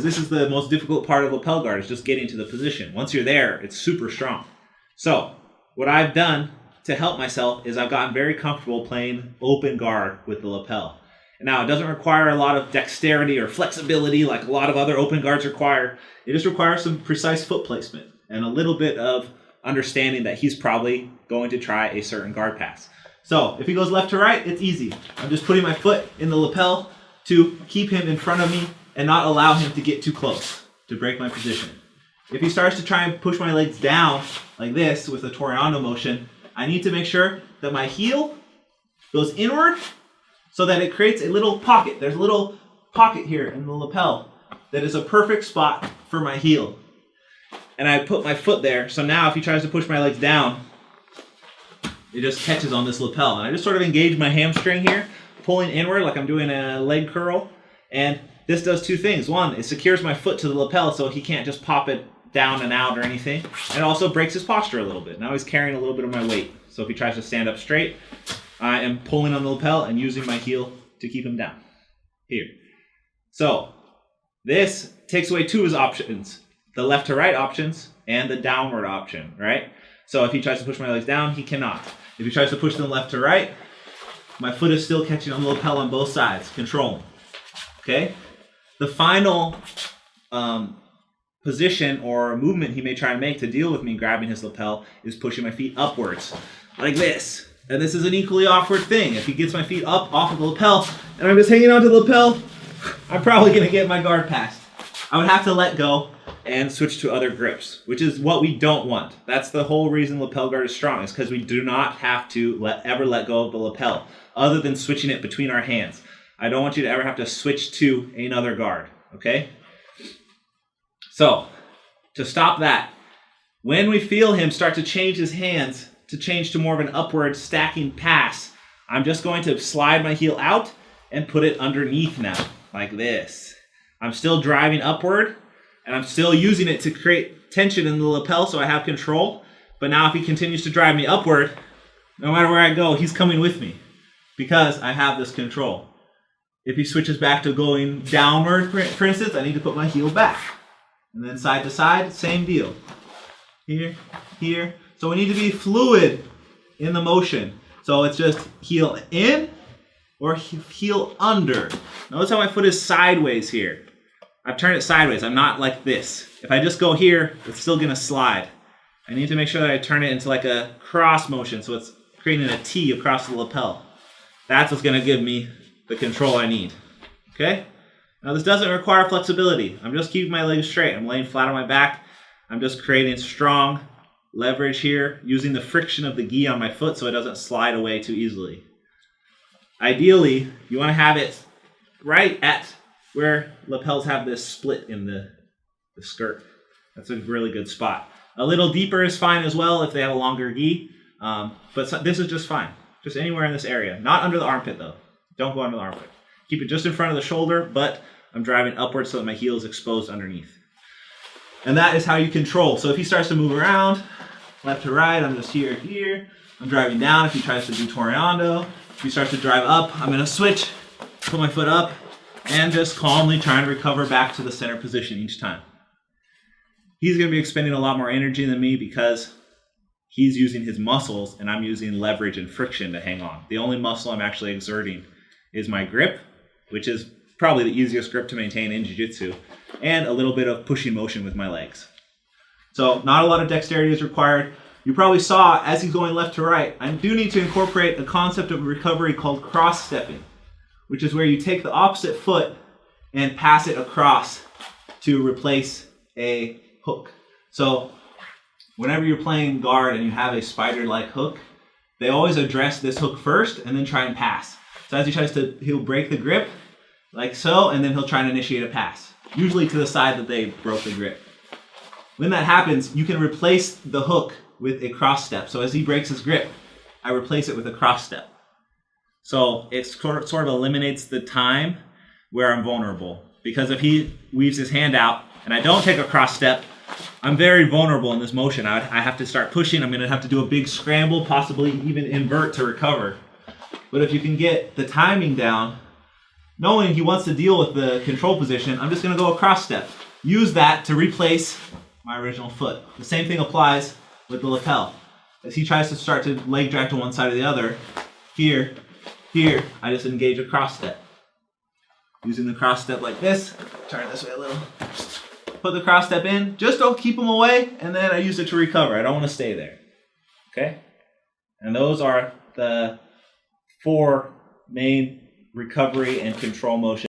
This is the most difficult part of lapel guard, is just getting to the position. Once you're there, it's super strong. So what I've done to help myself is I've gotten very comfortable playing open guard with the lapel. Now, it doesn't require a lot of dexterity or flexibility like a lot of other open guards require. It just requires some precise foot placement and a little bit of understanding that he's probably going to try a certain guard pass. So if he goes left to right, it's easy. I'm just putting my foot in the lapel to keep him in front of me and not allow him to get too close to break my position. If he starts to try and push my legs down like this with a toreando motion, I need to make sure that my heel goes inward so that it creates a little pocket. There's a little pocket here in the lapel that is a perfect spot for my heel. And I put my foot there, so now if he tries to push my legs down, it just catches on this lapel. And I just sort of engage my hamstring here, pulling inward like I'm doing a leg curl. And this does two things. One, it secures my foot to the lapel so he can't just pop it down and out or anything. And it also breaks his posture a little bit. Now he's carrying a little bit of my weight. So if he tries to stand up straight, I am pulling on the lapel and using my heel to keep him down. Here. So this takes away two of his options. The left to right options and the downward option, right? So if he tries to push my legs down, he cannot. If he tries to push them left to right, my foot is still catching on the lapel on both sides. Control. Okay? The final position or movement he may try and make to deal with me grabbing his lapel is pushing my feet upwards, like this. And this is an equally awkward thing. If he gets my feet up off of the lapel and I'm just hanging onto the lapel, I'm probably going to get my guard passed. I would have to let go and switch to other grips, which is what we don't want. That's the whole reason lapel guard is strong, is because we do not have to ever let go of the lapel, other than switching it between our hands. I don't want you to ever have to switch to another guard, okay? So, to stop that, when we feel him start to change his hands to change to more of an upward stacking pass, I'm just going to slide my heel out and put it underneath now, like this. I'm still driving upward, and I'm still using it to create tension in the lapel so I have control. But now if he continues to drive me upward, no matter where I go, he's coming with me because I have this control. If he switches back to going downward, for instance, I need to put my heel back. And then side to side, same deal. Here, here. So we need to be fluid in the motion. So it's just heel in or heel under. Notice how my foot is sideways here. I've turned it sideways. I'm not like this. If I just go here, it's still going to slide. I need to make sure that I turn it into like a cross motion so it's creating a T across the lapel. That's what's going to give me the control I need. Okay? Now this doesn't require flexibility. I'm just keeping my legs straight. I'm laying flat on my back. I'm just creating strong leverage here, using the friction of the gi on my foot so it doesn't slide away too easily. Ideally, you want to have it right at where lapels have this split in the skirt. That's a really good spot. A little deeper is fine as well if they have a longer gi, but this is just fine. Just anywhere in this area. Not under the armpit though. Don't go under the armpit. Keep it just in front of the shoulder, but I'm driving upwards so that my heel is exposed underneath. And that is how you control. So if he starts to move around, left to right, I'm just here. I'm driving down if he tries to do toreando. If he starts to drive up, I'm going to switch, put my foot up, and just calmly trying to recover back to the center position each time. He's going to be expending a lot more energy than me because he's using his muscles and I'm using leverage and friction to hang on. The only muscle I'm actually exerting is my grip, which is probably the easiest grip to maintain in jiu-jitsu, and a little bit of pushing motion with my legs. So not a lot of dexterity is required. You probably saw as he's going left to right, I do need to incorporate a concept of recovery called cross-stepping, which is where you take the opposite foot and pass it across to replace a hook. So whenever you're playing guard and you have a spider-like hook, they always address this hook first and then try and pass. So as he tries to, he'll break the grip like so, and then he'll try and initiate a pass, usually to the side that they broke the grip. When that happens, you can replace the hook with a cross step. So as he breaks his grip, I replace it with a cross step. So it sort of eliminates the time where I'm vulnerable. Because if he weaves his hand out and I don't take a cross step, I'm very vulnerable in this motion. I have to start pushing. I'm going to have to do a big scramble, possibly even invert to recover. But if you can get the timing down, knowing he wants to deal with the control position, I'm just going to go a cross step. Use that to replace my original foot. The same thing applies with the lapel. As he tries to start to leg drag to one side or the other, here, I just engage a cross step. Using the cross step like this, turn this way a little. Put the cross step in, just don't keep him away, and then I use it to recover. I don't want to stay there. Okay? And those are the 4 main recovery and control motions.